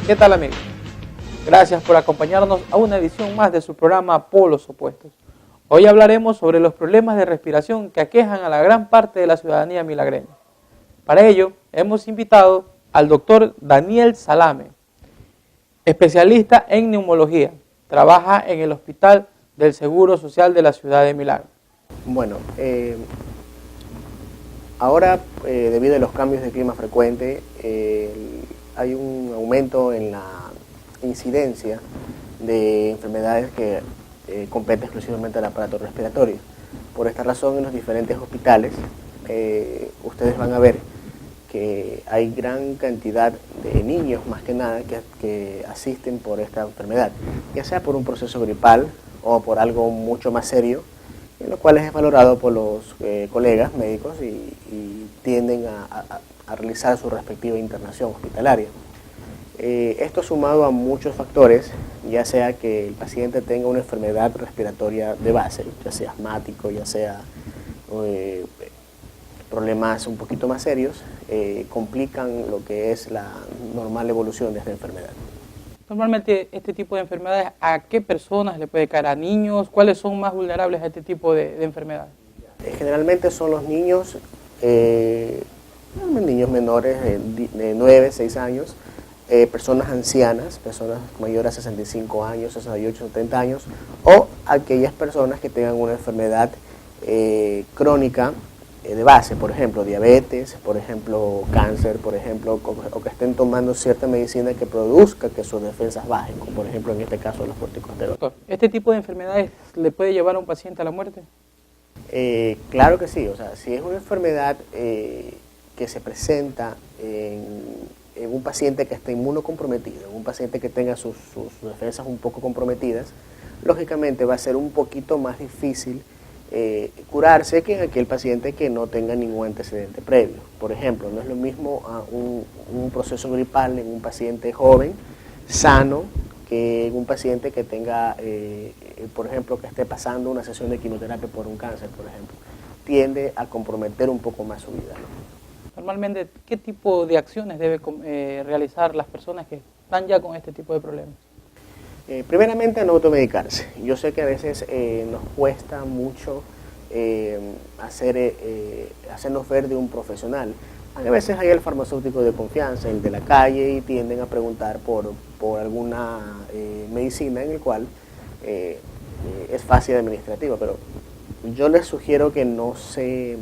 ¿Qué tal, amigos? Gracias por acompañarnos a una edición más de su programa Polos Opuestos. Hoy hablaremos sobre los problemas de respiración que aquejan a la gran parte de la ciudadanía milagreña. Para ello, hemos invitado al doctor Daniel Salame, especialista en neumología. Trabaja en el Hospital del Seguro Social de la ciudad de Milagro. Bueno, ahora debido a los cambios de clima frecuente, hay un aumento en la incidencia de enfermedades que competen exclusivamente al aparato respiratorio. Por esta razón, en los diferentes hospitales, ustedes van a ver que hay gran cantidad de niños, más que nada, que asisten por esta enfermedad, ya sea por un proceso gripal o por algo mucho más serio, en lo cual es valorado por los colegas médicos y tienden a realizar su respectiva internación hospitalaria. Esto sumado a muchos factores, ya sea que el paciente tenga una enfermedad respiratoria de base, ya sea asmático, ya sea problemas un poquito más serios, complican lo que es la normal evolución de esta enfermedad. Normalmente, este tipo de enfermedades, ¿a qué personas le puede caer? ¿A niños? ¿Cuáles son más vulnerables a este tipo de enfermedades? Generalmente son los niños, niños menores de 9, 6 años, personas ancianas, personas mayores a 65 años, 68, 70 años, o aquellas personas que tengan una enfermedad crónica de base, por ejemplo, diabetes, por ejemplo, cáncer, por ejemplo, o que estén tomando cierta medicina que produzca que sus defensas bajen, como por ejemplo en este caso los corticosteroides. Doctor, ¿este tipo de enfermedades le puede llevar a un paciente a la muerte? Claro que sí, o sea, si es una enfermedad que se presenta en un paciente que esté inmunocomprometido, en un paciente que tenga sus defensas un poco comprometidas, lógicamente va a ser un poquito más difícil curarse que en aquel paciente que no tenga ningún antecedente previo. Por ejemplo, no es lo mismo un proceso gripal en un paciente joven, sano, que en un paciente que tenga, por ejemplo, que esté pasando una sesión de quimioterapia por un cáncer, por ejemplo. Tiende a comprometer un poco más su vida, ¿no? Normalmente, ¿qué tipo de acciones debe realizar las personas que están ya con este tipo de problemas? Primeramente, no automedicarse. Yo sé que a veces nos cuesta mucho hacernos ver de un profesional. A veces hay el farmacéutico de confianza, el de la calle, y tienden a preguntar por alguna medicina en el cual es fácil administrativa, pero yo les sugiero que no se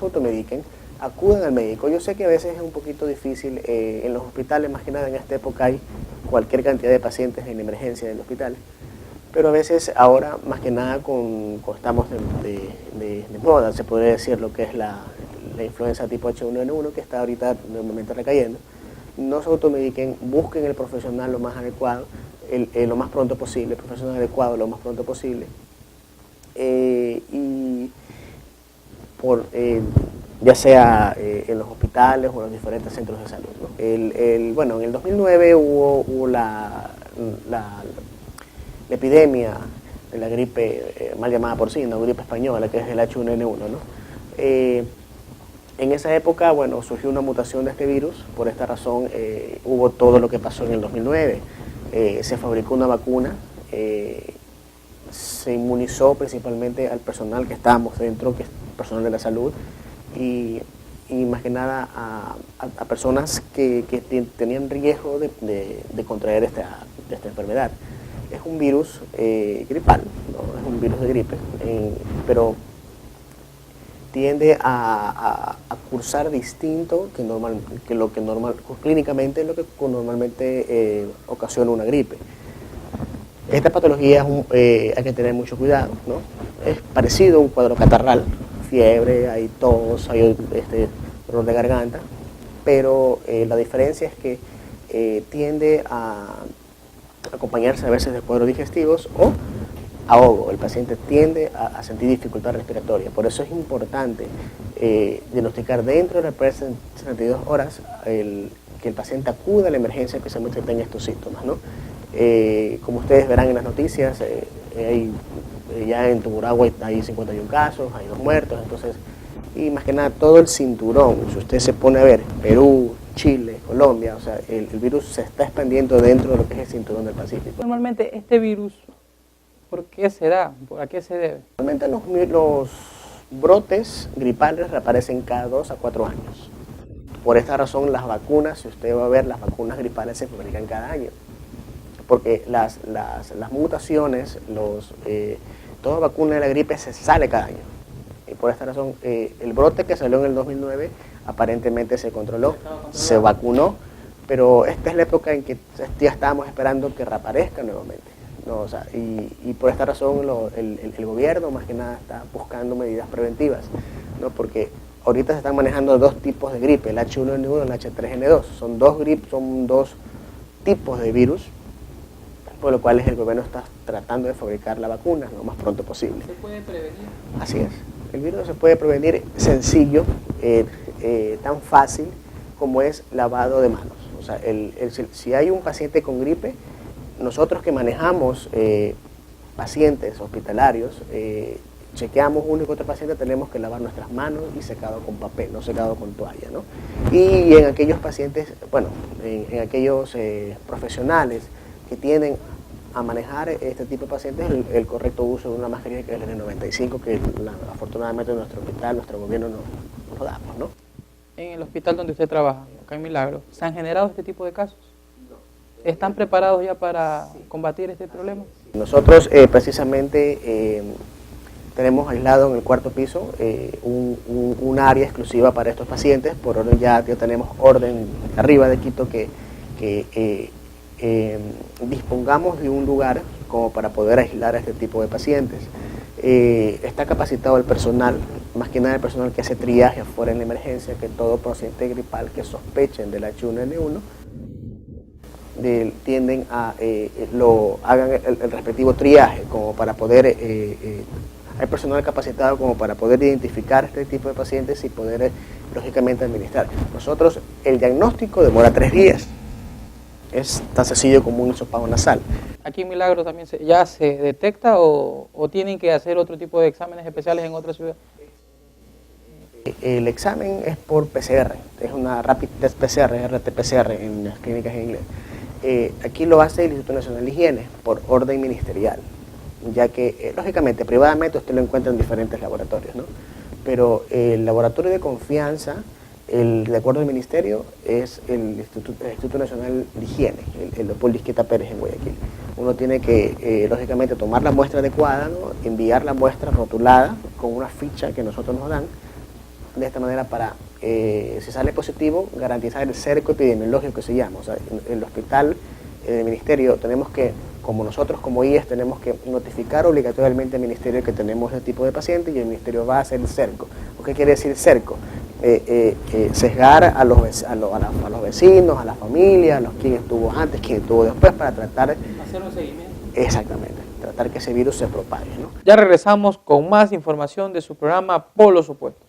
automediquen, acudan al médico. Yo sé que a veces es un poquito difícil, en los hospitales, más que nada en esta época hay cualquier cantidad de pacientes en emergencia del hospital, pero a veces ahora, más que nada, estamos de moda, se podría decir, lo que es la influenza tipo H1N1, que está ahorita normalmente recayendo. No se automediquen, busquen el profesional lo más adecuado, lo más pronto posible, el profesional adecuado lo más pronto posible, ya sea en los hospitales o en los diferentes centros de salud, ¿no? Bueno, en el 2009 hubo la epidemia de la gripe mal llamada porcina, o gripe española, que es el H1N1, ¿no? En esa época, bueno, surgió una mutación de este virus. Por esta razón hubo todo lo que pasó en el 2009. Se fabricó una vacuna, se inmunizó principalmente al personal que estábamos dentro, que es personal de la salud, y más que nada a personas que tenían riesgo de contraer esta enfermedad. Es un virus gripal, ¿no? Es un virus de gripe, pero tiende a cursar distinto clínicamente lo que normalmente ocasiona una gripe. Esta patología hay que tener mucho cuidado, ¿no? Es parecido a un cuadro catarral, fiebre, hay tos, hay dolor de garganta, pero la diferencia es que tiende a acompañarse a veces de cuadros digestivos o ahogo. El paciente tiende a sentir dificultad respiratoria. Por eso es importante diagnosticar dentro de las primeras 72 horas que el paciente acuda a la emergencia, especialmente si tenga estos síntomas, ¿no? Como ustedes verán en las noticias, ya en Tungurahua hay 51 casos, hay 2 muertos, entonces, y más que nada todo el cinturón, si usted se pone a ver, Perú, Chile, Colombia, o sea, el virus se está expandiendo dentro de lo que es el cinturón del Pacífico. Normalmente este virus, ¿por qué se da? ¿A qué se debe? Normalmente los brotes gripales reaparecen cada 2 a 4 años. Por esta razón las vacunas, si usted va a ver, las vacunas gripales se fabrican cada año. Porque las mutaciones, toda vacuna de la gripe se sale cada año. Y por esta razón, el brote que salió en el 2009 aparentemente se controló, se vacunó, pero esta es la época en que ya estábamos esperando que reaparezca nuevamente, ¿no? O sea, y por esta razón el gobierno más que nada está buscando medidas preventivas, ¿no? Porque ahorita se están manejando 2 tipos de gripe, el H1N1 y el H3N2. Son dos tipos de virus, por lo cual el gobierno está tratando de fabricar la vacuna lo más pronto posible. ¿Se puede prevenir? Así es. El virus se puede prevenir sencillo, tan fácil como es lavado de manos. O sea, si hay un paciente con gripe, nosotros que manejamos pacientes hospitalarios, chequeamos uno y otro paciente, tenemos que lavar nuestras manos y secado con papel, no secado con toalla, ¿no? Y en aquellos pacientes, bueno, en aquellos profesionales que tienen a manejar este tipo de pacientes, el correcto uso de una mascarilla que es el N95, que afortunadamente en nuestro hospital, nuestro gobierno nos lo damos, ¿no? En el hospital donde usted trabaja, acá en Milagro, ¿se han generado este tipo de casos? ¿Están preparados ya para combatir este problema? Nosotros precisamente tenemos aislado en el 4º piso un área exclusiva para estos pacientes. Por orden ya tenemos orden arriba de Quito que dispongamos de un lugar como para poder aislar a este tipo de pacientes. Está capacitado el personal, más que nada el personal que hace triaje afuera en la emergencia, que todo paciente gripal que sospechen del H1N1 tienden a hagan el respectivo triaje como para poder hay personal capacitado como para poder identificar este tipo de pacientes y poder lógicamente administrar. Nosotros el diagnóstico demora 3 días. Es tan sencillo como un hisopado nasal. ¿Aquí en Milagro también ya se detecta o tienen que hacer otro tipo de exámenes especiales en otra ciudad? El examen es por PCR, es una Rapid Test PCR, RT-PCR en las clínicas en inglés. Aquí lo hace el Instituto Nacional de Higiene por orden ministerial, ya que lógicamente privadamente usted lo encuentra en diferentes laboratorios, ¿no? Pero el laboratorio de confianza, de acuerdo al ministerio, es el Instituto Nacional de Higiene, el Leopoldo Izquieta Pérez en Guayaquil. Uno tiene que, lógicamente, tomar la muestra adecuada, ¿no? Enviar la muestra rotulada con una ficha que nosotros nos dan, de esta manera para, si sale positivo, garantizar el cerco epidemiológico que se llama. O sea, en el hospital, en el ministerio, tenemos que, como nosotros como IES, tenemos que notificar obligatoriamente al ministerio que tenemos este tipo de paciente y el ministerio va a hacer el cerco. ¿Qué quiere decir cerco? Sesgar a los vecinos, a la familia, a los quien estuvo antes, quien estuvo después, para tratar de hacer un seguimiento. Exactamente, tratar que ese virus se propague, ¿no? Ya regresamos con más información de su programa Polos Opuestos.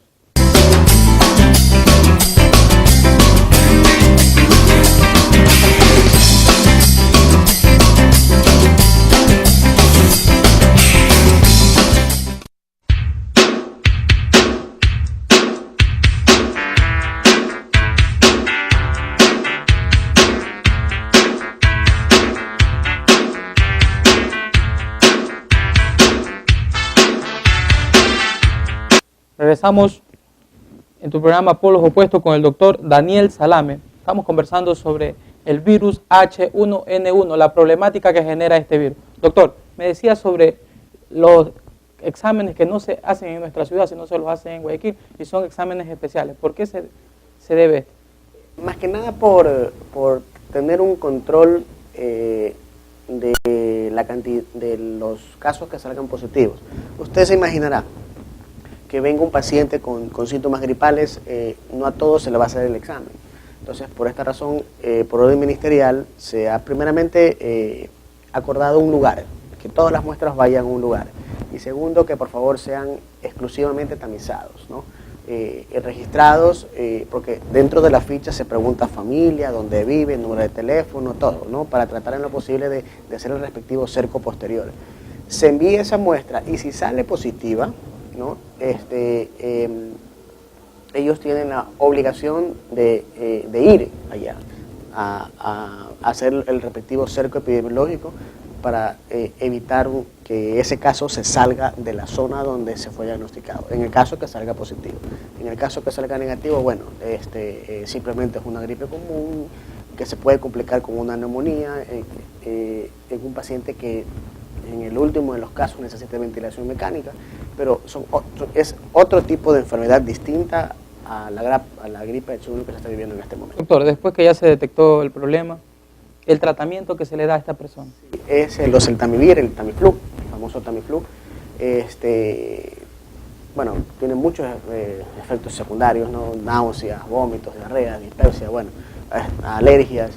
Regresamos en tu programa Polos Opuestos con el doctor Daniel Salame. Estamos conversando sobre el virus H1N1, la problemática que genera este virus. Doctor, me decía sobre los exámenes que no se hacen en nuestra ciudad, sino se los hacen en Guayaquil, y son exámenes especiales. ¿Por qué se debe esto? Más que nada por tener un control de la cantidad de los casos que salgan positivos. Usted se imaginará que venga un paciente con síntomas gripales, no a todos se le va a hacer el examen. Entonces, por esta razón, por orden ministerial, se ha primeramente acordado un lugar, que todas las muestras vayan a un lugar. Y segundo, que por favor sean exclusivamente tamizados, ¿no? Registrados, porque dentro de la ficha se pregunta familia, dónde vive, número de teléfono, todo, ¿no? Para tratar en lo posible de hacer el respectivo cerco posterior. Se envía esa muestra y si sale positiva, ¿no? Ellos tienen la obligación de ir allá. a hacer el respectivo cerco epidemiológico para evitar que ese caso se salga de la zona donde se fue diagnosticado, en el caso que salga positivo. En el caso que salga negativo, bueno, simplemente es una gripe común que se puede complicar con una neumonía en un paciente que en el último de los casos necesita ventilación mecánica, pero es otro tipo de enfermedad distinta a la gripe H1 que se está viviendo en este momento. Doctor, después que ya se detectó el problema, el tratamiento que se le da a esta persona. Es el oseltamivir, el Tamiflu, el famoso Tamiflu. Bueno, tiene muchos efectos secundarios, ¿no? Náuseas, vómitos, diarrea, dispepsia, bueno, alergias,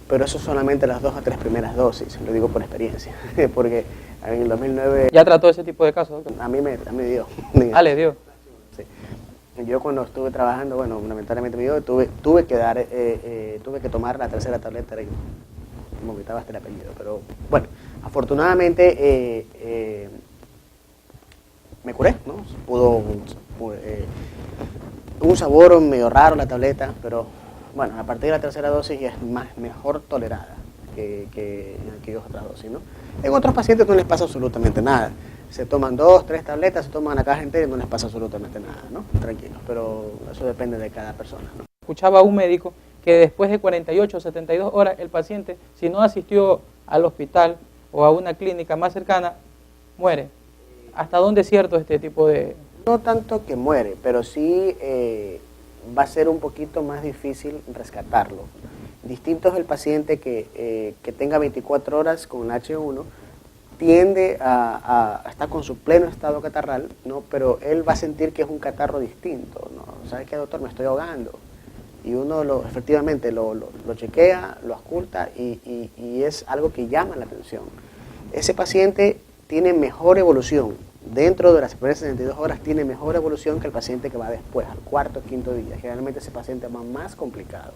pero eso solamente las 2 o 3 primeras dosis, lo digo por experiencia, porque en el 2009... ¿Ya trató ese tipo de casos, doctor? A mí me dio. Ah, ¿le dio? Sí. Yo cuando estuve trabajando, bueno, lamentablemente me dio, tuve que tomar la tercera tableta y vomitaba hasta el apellido, pero bueno, afortunadamente me curé, ¿no? Un sabor medio raro la tableta, pero bueno, a partir de la tercera dosis ya es mejor tolerada que en aquellas otras dosis, ¿no? En otros pacientes no les pasa absolutamente nada. Se toman 2, 3 tabletas, se toman la caja entera y no les pasa absolutamente nada, ¿no? Tranquilos, pero eso depende de cada persona, ¿no? Escuchaba a un médico que después de 48 o 72 horas el paciente, si no asistió al hospital o a una clínica más cercana, muere. ¿Hasta dónde es cierto este tipo de...? No tanto que muere, pero sí va a ser un poquito más difícil rescatarlo. Distinto es el paciente que tenga 24 horas con H1, tiende a estar con su pleno estado catarral, ¿no? Pero él va a sentir que es un catarro distinto, ¿no? ¿Sabe qué, doctor? Me estoy ahogando. Y uno efectivamente lo chequea, lo ausculta y es algo que llama la atención. Ese paciente tiene mejor evolución. Dentro de las primeras 72 horas tiene mejor evolución que el paciente que va después, al cuarto o quinto día. Generalmente ese paciente va más complicado.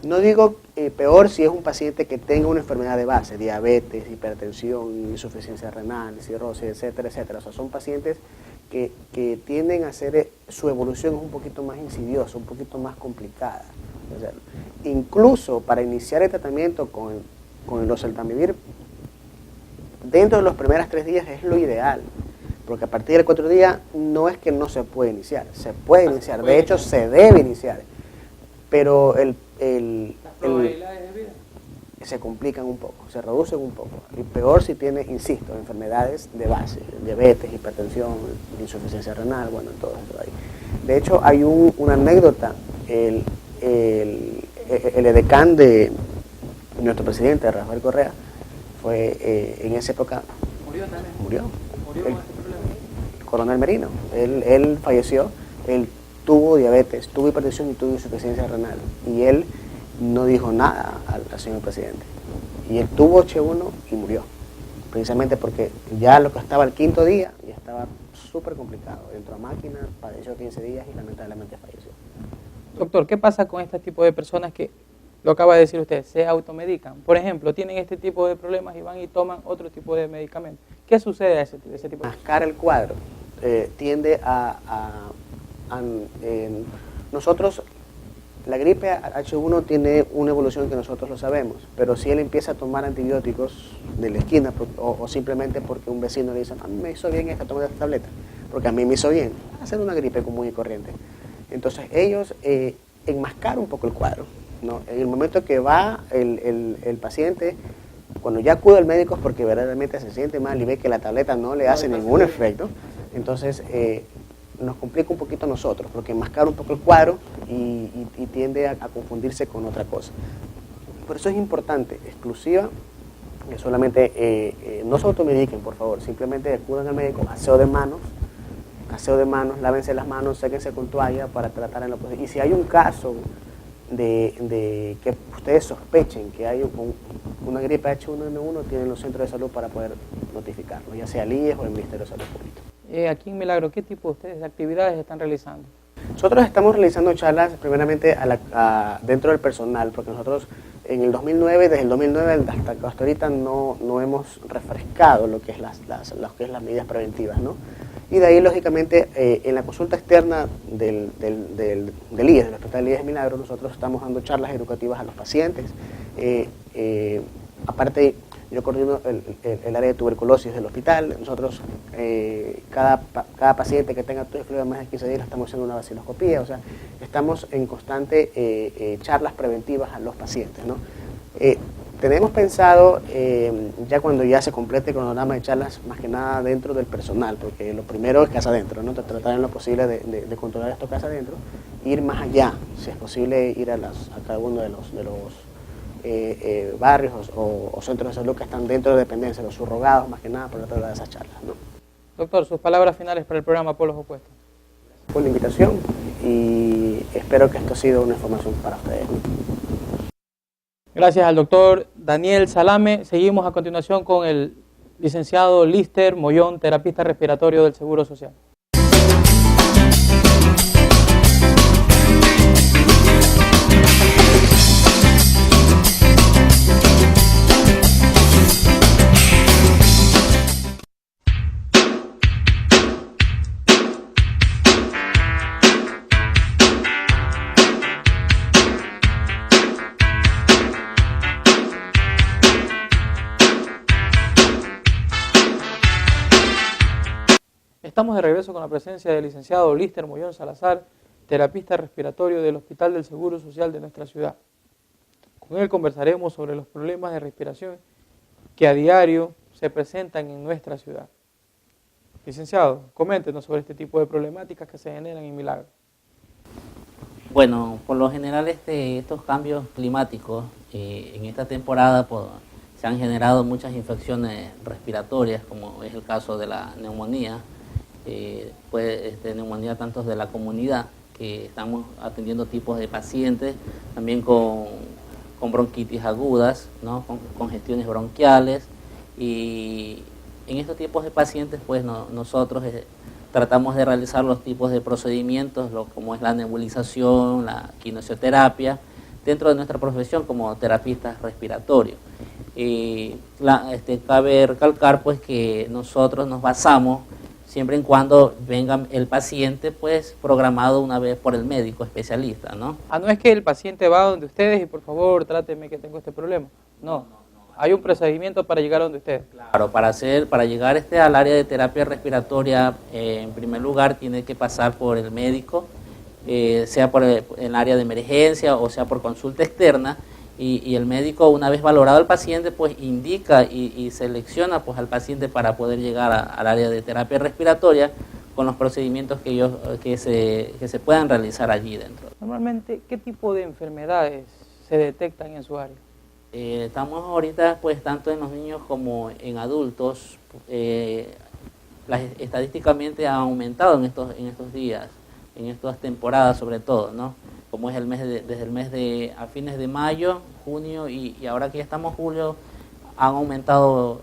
No digo peor si es un paciente que tenga una enfermedad de base, diabetes, hipertensión, insuficiencia renal, cirrosis, etcétera, etcétera. O sea, son pacientes que tienden a hacer, su evolución es un poquito más insidiosa, un poquito más complicada. O sea, incluso para iniciar el tratamiento con el oseltamivir, dentro de los primeros 3 días es lo ideal. Porque a partir del 4º día no es que no se puede iniciar, se puede iniciar, de hecho se debe iniciar, pero ¿Las probabilidades de vida? se complican un poco, se reducen un poco, y peor si tiene, insisto, enfermedades de base, diabetes, hipertensión, insuficiencia renal, bueno, todo eso ahí. De hecho hay una anécdota, el edecán de nuestro presidente, Rafael Correa, fue en esa época... ¿Murió también? Murió. ¿Murió con este problema? Coronel Merino, él falleció, él tuvo diabetes, tuvo hipertensión y tuvo insuficiencia renal, y él no dijo nada al señor presidente, y él tuvo H1 y murió, precisamente porque ya lo que estaba el 5º día ya estaba súper complicado, entró a máquina, padeció 15 días y lamentablemente falleció. Doctor, ¿qué pasa con este tipo de personas que, lo acaba de decir usted, se automedican? Por ejemplo, tienen este tipo de problemas y van y toman otro tipo de medicamento. ¿Qué sucede a ese tipo de personas? Mascar el cuadro tiende nosotros, la gripe H1 tiene una evolución que nosotros lo sabemos, pero si él empieza a tomar antibióticos de la esquina o simplemente porque un vecino le dice, a mí me hizo bien toma esta tableta, porque a mí me hizo bien, va a ser una gripe común y corriente. Entonces ellos enmascaran un poco el cuadro, ¿no? En el momento que va el paciente, cuando ya acude al médico es porque verdaderamente se siente mal y ve que la tableta no le hace ningún efecto, entonces nos complica un poquito a nosotros, porque enmascara un poco el cuadro y tiende a confundirse con otra cosa. Por eso es importante, exclusiva, que solamente no se automediquen, por favor, simplemente acudan al médico, aseo de manos, lávense las manos, séquense con toalla para tratar en lo posible. Y si hay un caso de que ustedes sospechen que hay una gripe H1N1, tienen los centros de salud para poder notificarlo, ya sea el IES o el Ministerio de Salud Pública. Aquí en Milagro, ¿qué tipo de actividades están realizando? Nosotros estamos realizando charlas primeramente dentro del personal, porque nosotros en el 2009, desde el 2009 hasta ahorita no hemos refrescado lo que es las medidas preventivas, ¿no? Y de ahí, lógicamente, en la consulta externa del IES, del Hospital IES Milagro, nosotros estamos dando charlas educativas a los pacientes. Aparte, yo coordino el área de tuberculosis del hospital. Nosotros, cada paciente que tenga fluido de más de 15 días, estamos haciendo una vaciloscopía. O sea, estamos en constante charlas preventivas a los pacientes, ¿no? Tenemos pensado, ya cuando ya se complete el cronograma de charlas, más que nada dentro del personal, porque lo primero es casa adentro, ¿no? Tratar en lo posible de controlar esto casa adentro, ir más allá, si es posible ir a cada uno de los barrios o centros de salud que están dentro de dependencia, los subrogados, más que nada, para tratar de esas charlas, ¿no? Doctor, sus palabras finales para el programa Polos Opuestos. Gracias por la invitación y espero que esto ha sido una información para ustedes, ¿no? Gracias al doctor Daniel Salame. Seguimos a continuación con el licenciado Lister Mollón, terapista respiratorio del Seguro Social. Estamos de regreso con la presencia del licenciado Lister Mollón Salazar, terapista respiratorio del Hospital del Seguro Social de nuestra ciudad. Con él conversaremos sobre los problemas de respiración que a diario se presentan en nuestra ciudad. Licenciado, coméntenos sobre este tipo de problemáticas que se generan en Milagro. Bueno, por lo general estos cambios climáticos en esta temporada se han generado muchas infecciones respiratorias, como es el caso de la neumonía. Neumonía tanto de la comunidad, que estamos atendiendo tipos de pacientes, también con bronquitis agudas, ¿no? Con congestiones bronquiales, y en estos tipos de pacientes pues nosotros tratamos de realizar los tipos de procedimientos, como es la nebulización, la quinoterapia, dentro de nuestra profesión como terapistas respiratorios. Cabe recalcar pues que nosotros nos basamos siempre en cuando venga el paciente pues programado una vez por el médico especialista, ¿no? No es que el paciente va donde ustedes y por favor tráteme que tengo este problema. No. Hay un procedimiento para llegar a donde ustedes. Claro, para llegar al área de terapia respiratoria, en primer lugar tiene que pasar por el médico, sea por el área de emergencia o sea por consulta externa, y el médico, una vez valorado al paciente, pues indica y selecciona pues al paciente para poder llegar al área de terapia respiratoria con los procedimientos que se puedan realizar allí dentro. Normalmente, ¿qué tipo de enfermedades se detectan en su área? Estamos ahorita pues tanto en los niños como en adultos, estadísticamente ha aumentado en estos días, en estas temporadas sobre todo, ¿no? Como es desde el mes a fines de mayo, junio y ahora que ya estamos julio, han aumentado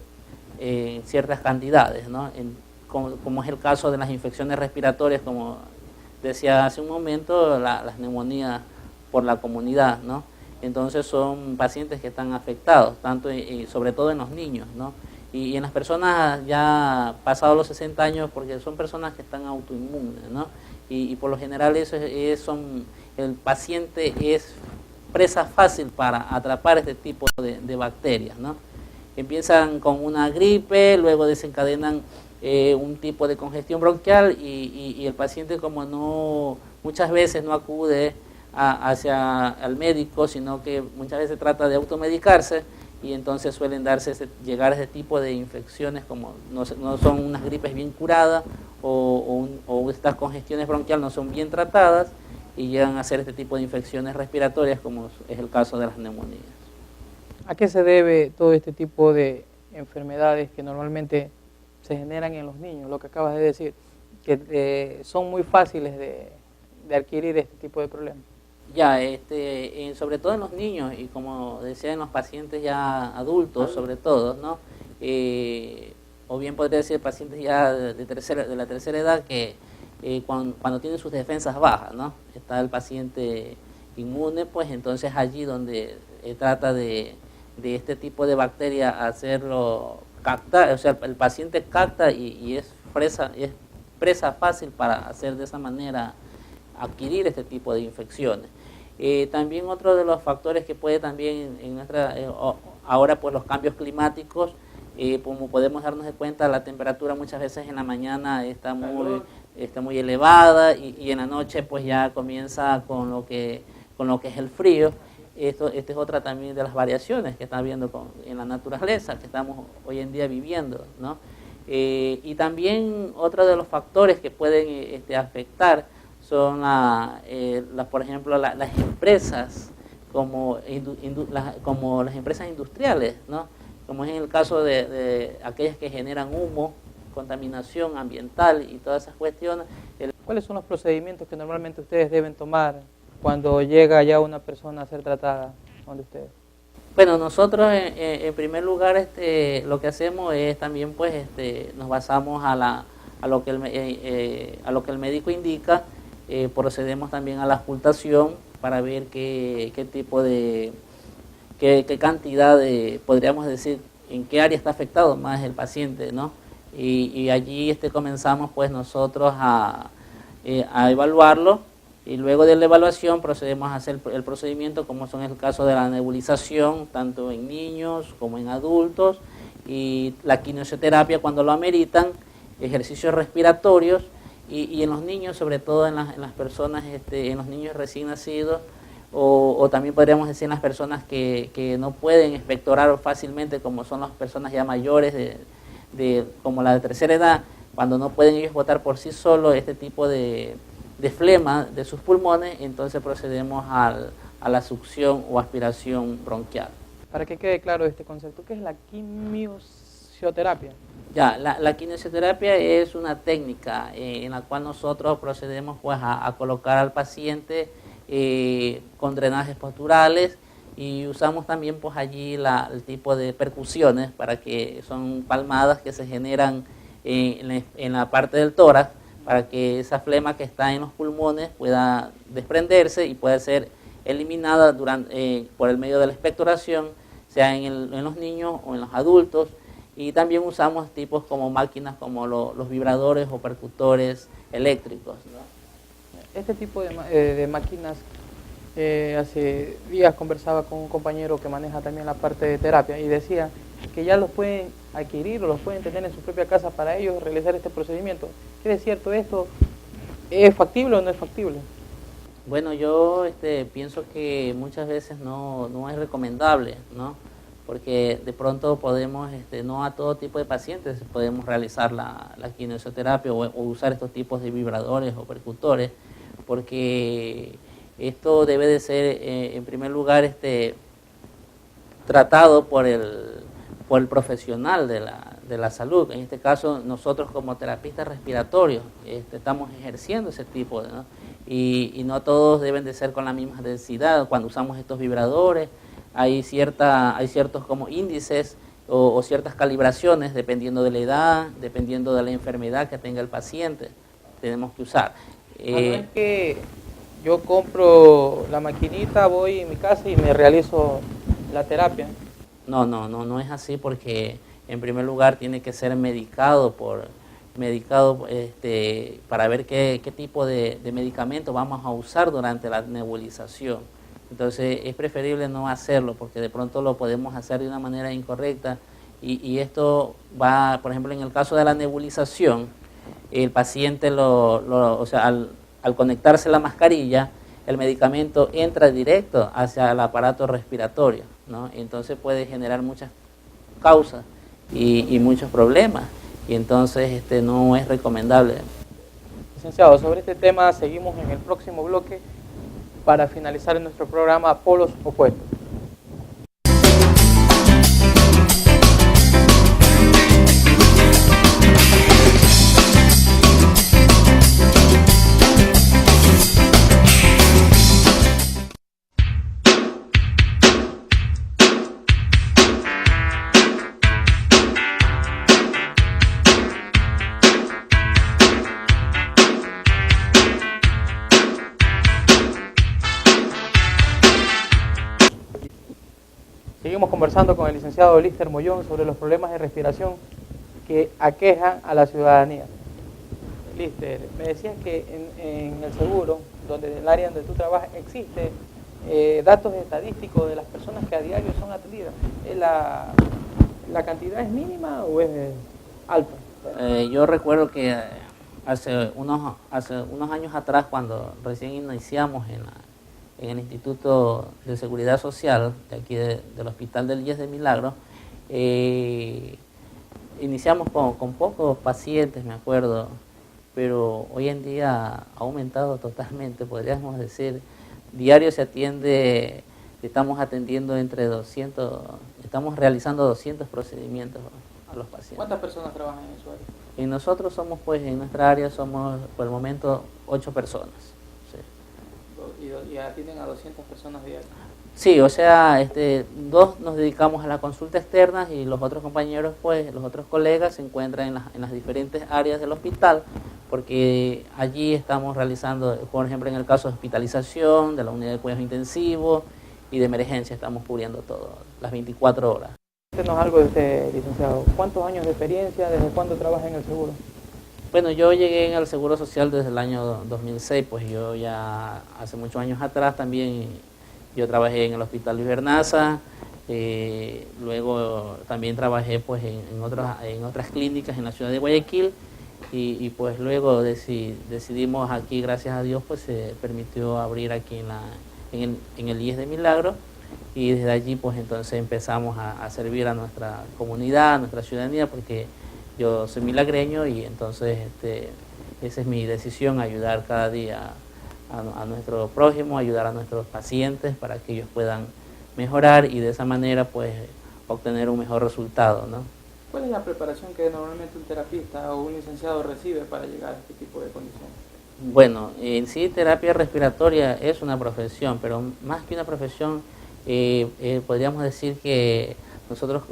ciertas cantidades, ¿no? Como es el caso de las infecciones respiratorias, como decía hace un momento, las neumonías por la comunidad, ¿no? Entonces son pacientes que están afectados, tanto y sobre todo en los niños, ¿no? Y en las personas ya pasados los 60 años, porque son personas que están autoinmunes, ¿no? Y por lo general el paciente es presa fácil para atrapar este tipo de bacterias, ¿no? Empiezan con una gripe, luego desencadenan un tipo de congestión bronquial y el paciente muchas veces no acude hacia el médico, sino que muchas veces trata de automedicarse y entonces suelen llegar a ese tipo de infecciones como no son unas gripes bien curadas o estas congestiones bronquiales no son bien tratadas y llegan a ser este tipo de infecciones respiratorias como es el caso de las neumonías. ¿A qué se debe todo este tipo de enfermedades que normalmente se generan en los niños? Lo que acabas de decir, que son muy fáciles de adquirir este tipo de problemas. Ya, sobre todo en los niños y como decía en los pacientes ya adultos sobre todo, ¿no? O bien podría decir pacientes ya de la tercera edad que cuando tienen sus defensas bajas, ¿no? Está el paciente inmune, pues entonces allí donde trata de este tipo de bacteria hacerlo captar, o sea, el paciente capta y es presa fácil para hacer de esa manera adquirir este tipo de infecciones. También otro de los factores que puede también en nuestra, ahora pues los cambios climáticos, como podemos darnos de cuenta, la temperatura muchas veces en la mañana está muy elevada y en la noche pues ya comienza con lo que es el frío. Esta es otra también de las variaciones que está habiendo en la naturaleza que estamos hoy en día viviendo, ¿no? Y también otro de los factores que pueden afectar son, por ejemplo, las empresas como las empresas industriales, ¿no? Como es en el caso de aquellas que generan humo, contaminación ambiental y todas esas cuestiones. ¿Cuáles son los procedimientos que normalmente ustedes deben tomar cuando llega ya una persona a ser tratada donde ustedes? Bueno, nosotros en primer lugar lo que hacemos es también pues nos basamos a lo que el médico indica. Procedemos también a la auscultación para ver qué tipo de qué cantidad de, podríamos decir, en qué área está afectado más el paciente, ¿no? Y allí comenzamos pues nosotros a evaluarlo, y luego de la evaluación procedemos a hacer el procedimiento, como son el caso de la nebulización, tanto en niños como en adultos, y la quimioterapia cuando lo ameritan, ejercicios respiratorios, y en los niños, sobre todo en las personas, en los niños recién nacidos, o también podríamos decir en las personas que no pueden expectorar fácilmente, como son las personas ya mayores, como la de tercera edad, cuando no pueden ellos botar por sí solos este tipo de flema de sus pulmones, entonces procedemos a la succión o aspiración bronquial. Para que quede claro este concepto, ¿qué es la quimioterapia? Ya, la quimioterapia es una técnica en la cual nosotros procedemos pues a colocar al paciente con drenajes posturales, y usamos también pues allí el tipo de percusiones, para que son palmadas que se generan en la parte del tórax, para que esa flema que está en los pulmones pueda desprenderse y pueda ser eliminada por el medio de la expectoración, sea en los niños o en los adultos. Y también usamos tipos como máquinas como los vibradores o percutores eléctricos, ¿no? Este tipo de máquinas, hace días conversaba con un compañero que maneja también la parte de terapia, y decía que ya los pueden adquirir o los pueden tener en su propia casa para ellos realizar este procedimiento. ¿Qué es cierto esto? ¿Es factible o no es factible? Bueno, yo pienso que muchas veces no es recomendable, ¿no? Porque de pronto podemos, no a todo tipo de pacientes podemos realizar la quimioterapia o usar estos tipos de vibradores o percutores, porque esto debe de ser, en primer lugar, tratado por el profesional de la salud. En este caso, nosotros como terapistas respiratorios estamos ejerciendo ese tipo, ¿no? Y no todos deben de ser con la misma densidad. Cuando usamos estos vibradores, hay ciertos como índices o ciertas calibraciones dependiendo de la edad, dependiendo de la enfermedad que tenga el paciente, tenemos que usar. No es que yo compro la maquinita, voy en mi casa y me realizo la terapia. No es así, porque en primer lugar tiene que ser medicado para ver qué tipo de medicamento vamos a usar durante la nebulización. Entonces es preferible no hacerlo, porque de pronto lo podemos hacer de una manera incorrecta, y esto va, por ejemplo, en el caso de la nebulización, el paciente al conectarse la mascarilla, el medicamento entra directo hacia el aparato respiratorio, ¿no? Entonces puede generar muchas causas y muchos problemas, y entonces no es recomendable. Licenciado, sobre este tema seguimos en el próximo bloque para finalizar nuestro programa Polos Opuestos. Seguimos conversando con el licenciado Lister Mollón sobre los problemas de respiración que aquejan a la ciudadanía. Lister, me decías que en el seguro, donde el área donde tú trabajas, existe datos estadísticos de las personas que a diario son atendidas. ¿La cantidad es mínima o es alta? Yo recuerdo que hace unos años atrás, cuando recién iniciamos en el Instituto de Seguridad Social, de aquí del Hospital del IES de Milagro, iniciamos con pocos pacientes, me acuerdo, pero hoy en día ha aumentado totalmente, podríamos decir. Diario se atiende, estamos atendiendo entre 200, estamos realizando 200 procedimientos a los pacientes. ¿Cuántas personas trabajan en su área? Y nosotros somos, pues, en nuestra área somos, por el momento, 8 personas. Sí. Y atienden a 200 personas diarias. Sí, o sea, 2 nos dedicamos a la consulta externa y los otros compañeros, pues, los otros colegas se encuentran en las diferentes áreas del hospital, porque allí estamos realizando, por ejemplo, en el caso de hospitalización, de la unidad de cuidados intensivos y de emergencia, estamos cubriendo todo, las 24 horas. Cuéntenos algo de usted, licenciado. ¿Cuántos años de experiencia? ¿Desde cuándo trabaja en el seguro? Bueno, yo llegué en el Seguro Social desde el año 2006, pues yo ya hace muchos años atrás también yo trabajé en el Hospital Luis Bernaza, luego también trabajé pues en otras clínicas en la ciudad de Guayaquil y pues luego decidimos aquí, gracias a Dios, pues se permitió abrir aquí en el IES de Milagro y desde allí pues entonces empezamos a servir a nuestra comunidad, a nuestra ciudadanía, porque yo soy milagreño y entonces esa es mi decisión, ayudar cada día a nuestro prójimo, ayudar a nuestros pacientes para que ellos puedan mejorar y de esa manera pues obtener un mejor resultado, ¿no? ¿Cuál es la preparación que normalmente un terapista o un licenciado recibe para llegar a este tipo de condiciones? Bueno, en sí terapia respiratoria es una profesión, pero más que una profesión, podríamos decir que nosotros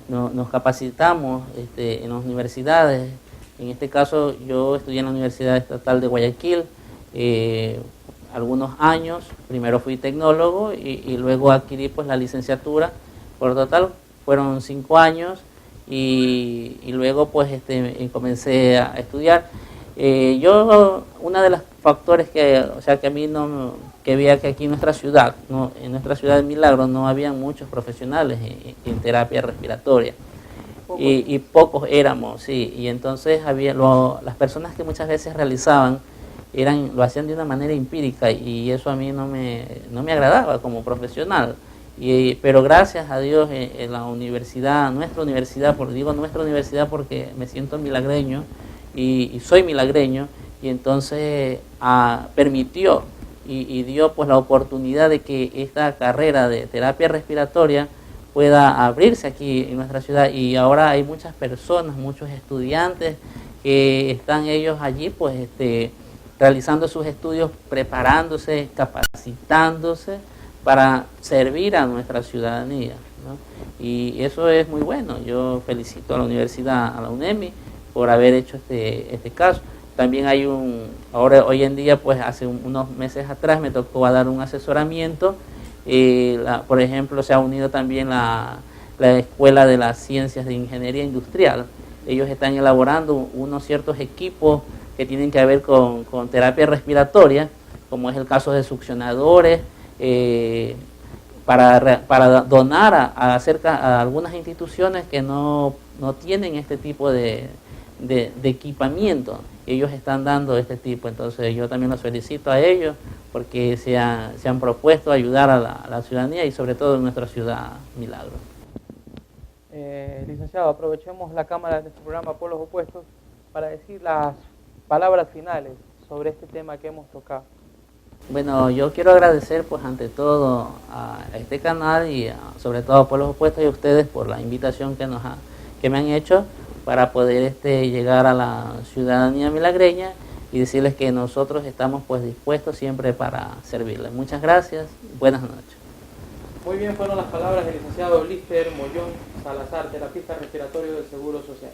nos capacitamos en las universidades. En este caso yo estudié en la Universidad Estatal de Guayaquil algunos años. Primero fui tecnólogo y luego adquirí pues la licenciatura. Por total fueron 5 años y luego pues comencé a estudiar. Una de los factores que a mí que veía que aquí en nuestra ciudad de Milagro no había muchos profesionales en terapia respiratoria. Y pocos éramos, sí, y entonces las personas que muchas veces realizaban lo hacían de una manera empírica y eso a mí no me agradaba como profesional. Pero gracias a Dios en la universidad, nuestra universidad porque me siento milagreño y soy milagreño, y entonces permitió y dio pues la oportunidad de que esta carrera de terapia respiratoria pueda abrirse aquí en nuestra ciudad, y ahora hay muchas personas, muchos estudiantes que están ellos allí pues realizando sus estudios, preparándose, capacitándose para servir a nuestra ciudadanía, ¿no? Y eso es muy bueno. Yo felicito a la universidad, a la UNEMI, por haber hecho este caso. También hay hoy en día, pues hace unos meses atrás me tocó dar un asesoramiento. Por ejemplo, se ha unido también la Escuela de las Ciencias de Ingeniería Industrial. Ellos están elaborando unos ciertos equipos que tienen que ver con terapia respiratoria, como es el caso de succionadores, para donar a algunas instituciones que no tienen este tipo de equipamiento. Ellos están dando este tipo, entonces yo también los felicito a ellos porque se han propuesto ayudar a la ciudadanía y sobre todo en nuestra ciudad Milagro. Licenciado, aprovechemos la cámara de este programa Polos Opuestos para decir las palabras finales sobre este tema que hemos tocado. Bueno, yo quiero agradecer pues ante todo a este canal y sobre todo a Polos Opuestos y a ustedes por la invitación que me han hecho para poder llegar a la ciudadanía milagreña y decirles que nosotros estamos pues dispuestos siempre para servirles. Muchas gracias, buenas noches. Muy bien, fueron las palabras del licenciado Lister Mollón Salazar, terapista respiratorio del Seguro Social.